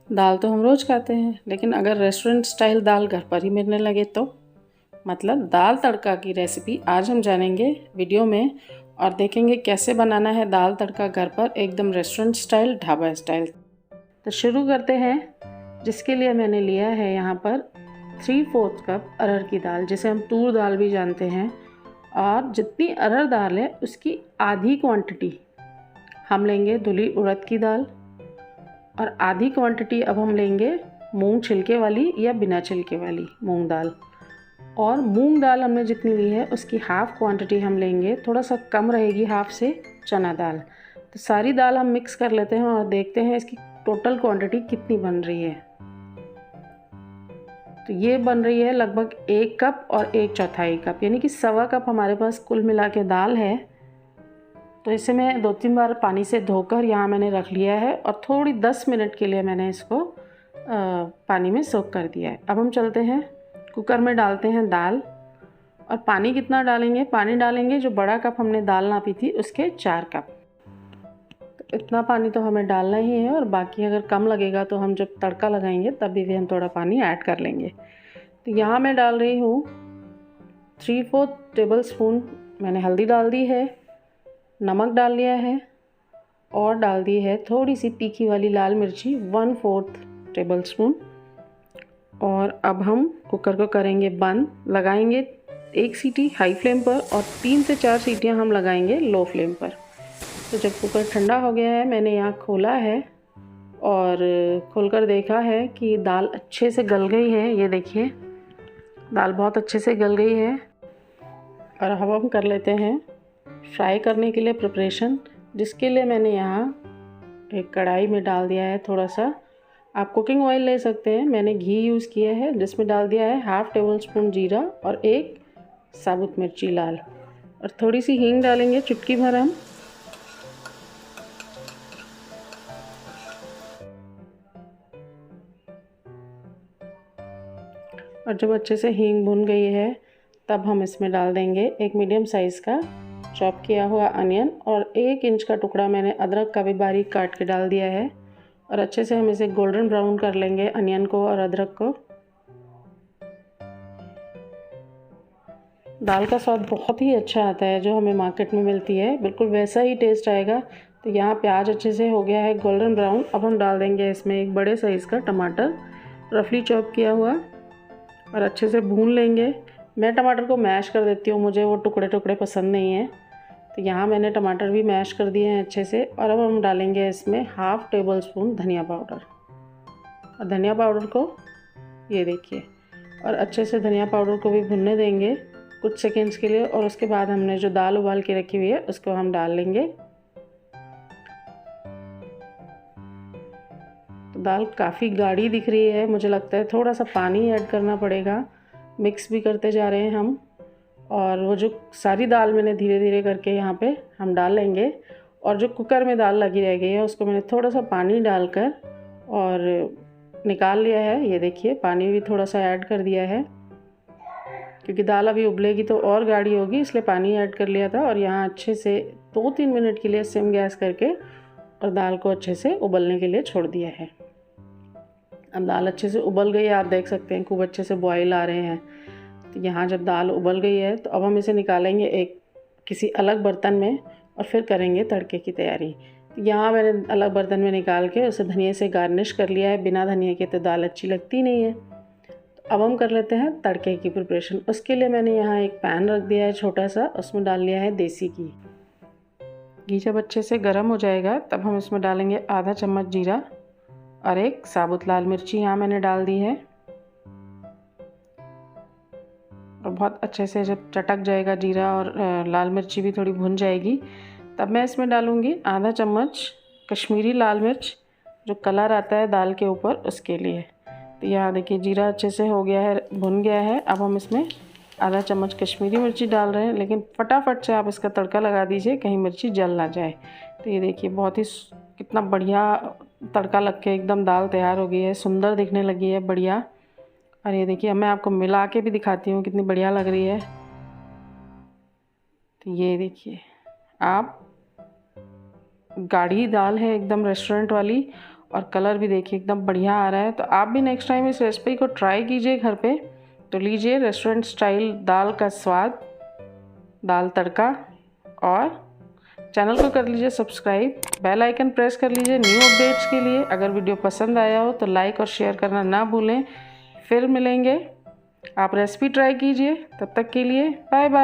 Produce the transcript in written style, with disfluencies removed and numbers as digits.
दाल तो हम रोज़ खाते हैं, लेकिन अगर रेस्टोरेंट स्टाइल दाल घर पर ही मिलने लगे तो मतलब दाल तड़का की रेसिपी आज हम जानेंगे वीडियो में और देखेंगे कैसे बनाना है दाल तड़का घर पर एकदम रेस्टोरेंट स्टाइल, ढाबा स्टाइल। तो शुरू करते हैं। जिसके लिए मैंने लिया है यहाँ पर 3/4 कप अरहर की दाल, जिसे हम तूर दाल भी जानते हैं। और जितनी अरहर दाल है उसकी आधी क्वांटिटी हम लेंगे धुली उड़द की दाल, और आधी क्वांटिटी अब हम लेंगे मूंग छिलके वाली या बिना छिलके वाली मूंग दाल। और मूंग दाल हमने जितनी ली है उसकी हाफ़ क्वांटिटी हम लेंगे, थोड़ा सा कम रहेगी हाफ़ से, चना दाल। तो सारी दाल हम मिक्स कर लेते हैं और देखते हैं इसकी टोटल क्वांटिटी कितनी बन रही है। तो ये बन रही है लगभग 1 कप और 1/4 कप, यानी कि 1.25 कप हमारे पास कुल मिला के दाल है। तो इसे मैं 2-3 बार पानी से धोकर यहाँ मैंने रख लिया है और थोड़ी 10 मिनट के लिए मैंने इसको पानी में सोक कर दिया है। अब हम चलते हैं कुकर में, डालते हैं दाल। और पानी कितना डालेंगे? पानी डालेंगे जो बड़ा कप हमने दाल नापी थी उसके 4 कप। तो इतना पानी तो हमें डालना ही है, और बाकी अगर कम लगेगा तो हम जब तड़का लगाएंगे तब भी हम थोड़ा पानी ऐड कर लेंगे। तो यहाँ मैं डाल रही हूँ 3/4 टेबल स्पून मैंने हल्दी डाल दी है, नमक डाल लिया है, और डाल दी है थोड़ी सी तीखी वाली लाल मिर्ची 1/4 टेबल स्पून। और अब हम कुकर को करेंगे बंद, लगाएंगे 1 सीटी हाई फ्लेम पर और 3 से 4 सीटियां हम लगाएंगे लो फ्लेम पर। तो जब कुकर ठंडा हो गया है मैंने यहाँ खोला है और खोलकर देखा है कि दाल अच्छे से गल गई है। ये देखिए दाल बहुत अच्छे से गल गई है। और अब हम कर लेते हैं फ्राई करने के लिए प्रिपरेशन, जिसके लिए मैंने यहाँ एक कढ़ाई में डाल दिया है थोड़ा सा, आप कुकिंग ऑयल ले सकते हैं, मैंने घी यूज़ किया है, जिसमें डाल दिया है हाफ़ टेबल स्पून जीरा और 1 साबुत मिर्ची लाल, और थोड़ी सी हींग डालेंगे, चुटकी भर हम। और जब अच्छे से हींग भुन गई है तब हम इसमें डाल देंगे एक मीडियम साइज़ का चॉप किया हुआ अनियन, और 1 इंच का टुकड़ा मैंने अदरक का भी बारीक काट के डाल दिया है। और अच्छे से हम इसे गोल्डन ब्राउन कर लेंगे अनियन को और अदरक को। दाल का स्वाद बहुत ही अच्छा आता है, जो हमें मार्केट में मिलती है बिल्कुल वैसा ही टेस्ट आएगा। तो यहाँ प्याज अच्छे से हो गया है गोल्डन ब्राउन। अब हम डाल देंगे इसमें एक बड़े साइज़ का टमाटर रफली चॉप किया हुआ, और अच्छे से भून लेंगे। मैं टमाटर को मैश कर देती हूँ, मुझे वो टुकड़े टुकड़े पसंद नहीं है। तो यहाँ मैंने टमाटर भी मैश कर दिए हैं अच्छे से। और अब हम डालेंगे इसमें हाफ़ टेबल स्पून धनिया पाउडर, और धनिया पाउडर को ये देखिए, और अच्छे से धनिया पाउडर को भी भुनने देंगे कुछ सेकंड्स के लिए। और उसके बाद हमने जो दाल उबाल के रखी हुई है उसको हम डाल लेंगे। तो दाल काफ़ी गाढ़ी दिख रही है, मुझे लगता है थोड़ा सा पानी ऐड करना पड़ेगा। मिक्स भी करते जा रहे हैं हम, और वो जो सारी दाल मैंने धीरे धीरे करके यहाँ पे हम डाल लेंगे। और जो कुकर में दाल लगी रह गई है उसको मैंने थोड़ा सा पानी डालकर और निकाल लिया है। ये देखिए पानी भी थोड़ा सा ऐड कर दिया है, क्योंकि दाल अभी उबलेगी तो और गाढ़ी होगी, इसलिए पानी ऐड कर लिया था। और यहाँ अच्छे से 2-3 मिनट के लिए सिम गैस करके और दाल को अच्छे से उबलने के लिए छोड़ दिया है। अब दाल अच्छे से उबल गई है, आप देख सकते हैं खूब अच्छे से बॉयल आ रहे हैं। तो यहाँ जब दाल उबल गई है तो अब हम इसे निकालेंगे एक किसी अलग बर्तन में, और फिर करेंगे तड़के की तैयारी। तो यहाँ मैंने अलग बर्तन में निकाल के उसे धनिया से गार्निश कर लिया है। बिना धनिया के तो दाल अच्छी लगती नहीं है। तो अब हम कर लेते हैं तड़के की प्रिपरेशन। उसके लिए मैंने यहाँ एक पैन रख दिया है छोटा सा, उसमें डाल लिया है देसी घी। घी जब अच्छे से गर्म हो जाएगा तब हम इसमें डालेंगे आधा चम्मच जीरा और 1 साबुत लाल मिर्ची यहाँ मैंने डाल दी है। और बहुत अच्छे से जब चटक जाएगा जीरा और लाल मिर्ची भी थोड़ी भुन जाएगी, तब मैं इसमें डालूँगी आधा चम्मच कश्मीरी लाल मिर्च, जो कलर आता है दाल के ऊपर उसके लिए। तो यहाँ देखिए जीरा अच्छे से हो गया है, भुन गया है। अब हम इसमें आधा चम्मच कश्मीरी मिर्ची डाल रहे हैं, लेकिन फटाफट से आप इसका तड़का लगा दीजिए, कहीं मिर्ची जल ना जाए। तो ये देखिए बहुत ही कितना बढ़िया तड़का लग के एकदम दाल तैयार हो गई है, सुंदर दिखने लगी है, बढ़िया। और ये देखिए मैं आपको मिला के भी दिखाती हूँ कितनी बढ़िया लग रही है। तो ये देखिए आप गाढ़ी दाल है एकदम रेस्टोरेंट वाली, और कलर भी देखिए एकदम बढ़िया आ रहा है। तो आप भी नेक्स्ट टाइम इस रेसिपी को ट्राई कीजिए घर पे। तो लीजिए रेस्टोरेंट स्टाइल दाल का स्वाद, दाल तड़का। और चैनल को कर लीजिए सब्सक्राइब, बेल आइकन प्रेस कर लीजिए न्यू अपडेट्स के लिए। अगर वीडियो पसंद आया हो तो लाइक और शेयर करना ना भूलें। फिर मिलेंगे, आप रेसिपी ट्राई कीजिए। तब तक के लिए बाय बाय।